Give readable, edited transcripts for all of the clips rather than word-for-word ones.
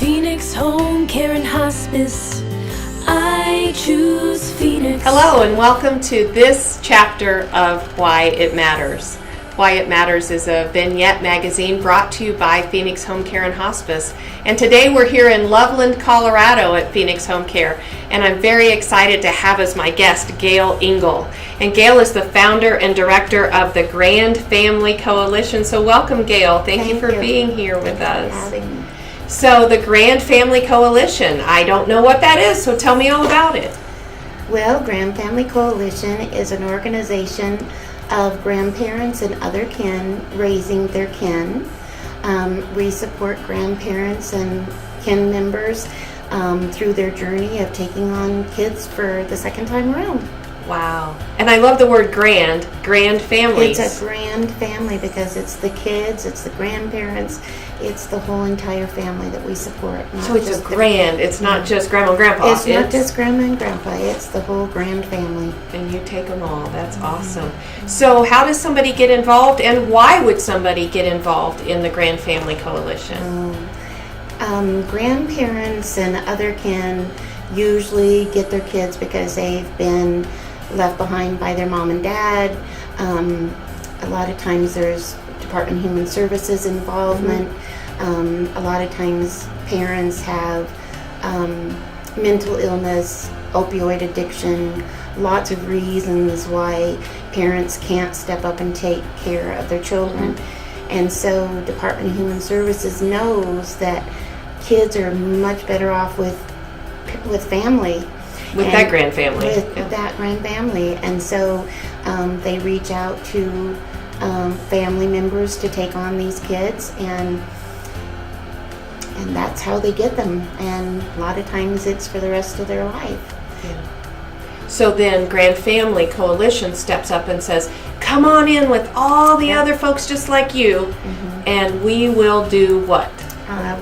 Phoenix Home Care and Hospice. I choose Phoenix. Hello and welcome to this chapter of Why It Matters. Why It Matters is a vignette magazine brought to you by Phoenix Home Care and Hospice. And today we're here in Loveland, Colorado at Phoenix Home Care. And I'm very excited to have as my guest Gail Engel. And Gail is the founder and director of the Grand Family Coalition. So welcome, Gail. Thank you for being here with us. Thanks for having me. So the Grand Family Coalition, I don't know what that is, so tell me all about it. Well, Grand Family Coalition is an organization of grandparents and other kin raising their kin. We support grandparents and kin members through their journey of taking on kids for the second time around. Wow. And I love the word grand families. It's a grand family because it's the kids, it's the grandparents, it's the whole entire family that we support. So it's a grand, it's not just grandma and grandpa. It's not just grandma and grandpa, it's the whole grand family. And you take them all, that's awesome. So how does somebody get involved, and why would somebody get involved in the Grand Family Coalition? Grandparents and other kin usually get their kids because they've been left behind by their mom and dad. A lot of times there's Department of Human Services involvement. A lot of times parents have mental illness, opioid addiction, lots of reasons why parents can't step up and take care of their children. And so Department of Human Services knows that kids are much better off with family. With that grand family. With that grand family. And so they reach out to family members to take on these kids, and that's how they get them. And a lot of times it's for the rest of their life. Yeah. So then Grand Family Coalition steps up and says, come on in with all the other folks just like you, and we will do what?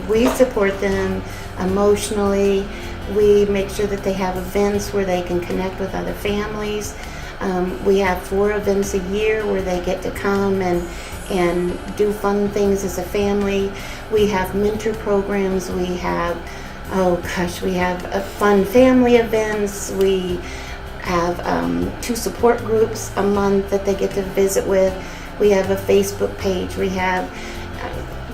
We support them emotionally. We make sure that they have events where they can connect with other families. We have 4 events a year where they get to come and do fun things as a family. We have mentor programs. We have, we have fun family events. We have 2 support groups a month that they get to visit with. We have a Facebook page. We have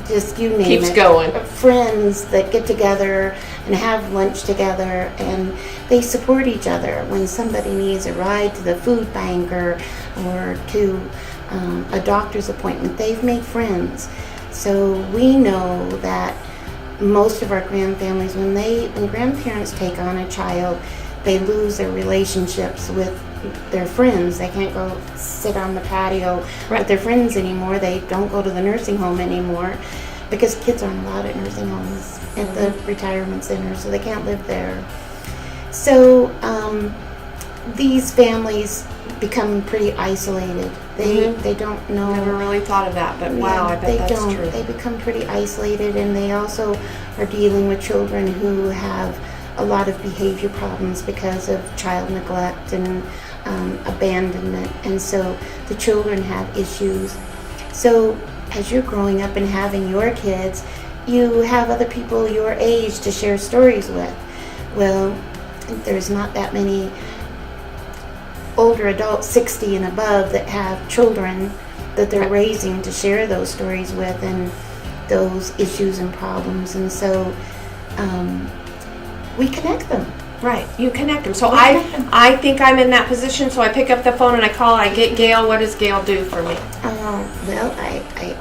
just you name it. Keeps going. Friends that get together and have lunch together, and they support each other when somebody needs a ride to the food bank or to a doctor's appointment. They've made friends. So we know that most of our grand families, when grandparents take on a child, they lose their relationships with their friends. They can't go sit on the patio with their friends anymore. They don't go to the nursing home anymore because kids aren't allowed at nursing homes at the retirement center, so they can't live there. So these families become pretty isolated. They don't know. Never really thought of that, but wow, I bet that's true. They become pretty isolated, and they also are dealing with children who have a lot of behavior problems because of child neglect and abandonment, and so the children have issues. So as you're growing up and having your kids, you have other people your age to share stories with. Well, there's not that many older adults, 60 and above, that have children that they're raising to share those stories with and those issues and problems, and so we connect them. Right, you connect them. So I think I'm in that position, so I pick up the phone and I call, I get Gail. What does Gail do for me? Well, I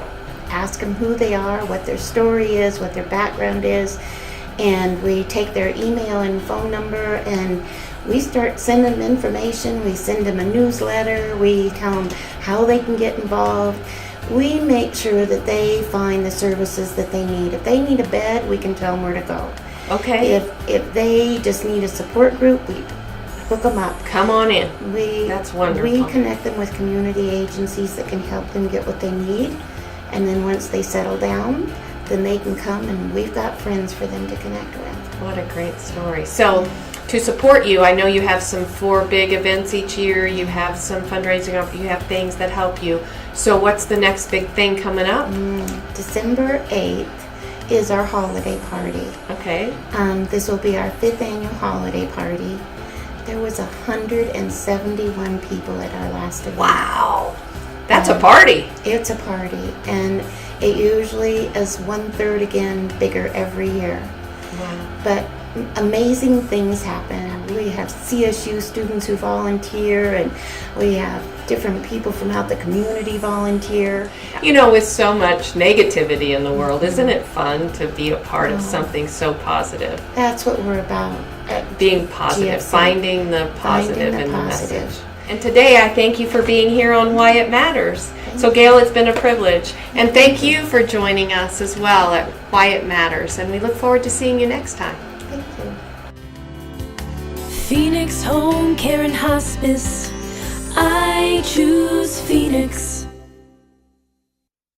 ask them who they are, what their story is, what their background is, and we take their email and phone number, and we start sending them information. We send them a newsletter. We tell them how they can get involved. We make sure that they find the services that they need. If they need a bed, we can tell them where to go. Okay. If they just need a support group, we hook them up. Come on in. That's wonderful. We connect them with community agencies that can help them get what they need, and then once they settle down, then they can come, and we've got friends for them to connect with. What a great story. So to support you, I know you have some 4 big events each year. You have some fundraising. You have things that help you. So what's the next big thing coming up? December 8th is our holiday party. Okay. This will be our 5th annual holiday party. There was 171 people at our last event. Wow. That's a party. It's a party, and it usually is 1/3 again bigger every year. Wow. But amazing things happen. We have CSU students who volunteer, and we have different people from out the community volunteer. You know, with so much negativity in the world, isn't it fun to be a part of something so positive? That's what we're about. Being positive, GFC. finding the positive Finding in the the positive. message. And today I thank you for being here on Why It Matters. So Gail, it's been a privilege. And thank you for joining us as well at Why It Matters. And we look forward to seeing you next time. Thank you. Phoenix Home Care and Hospice. I choose Phoenix.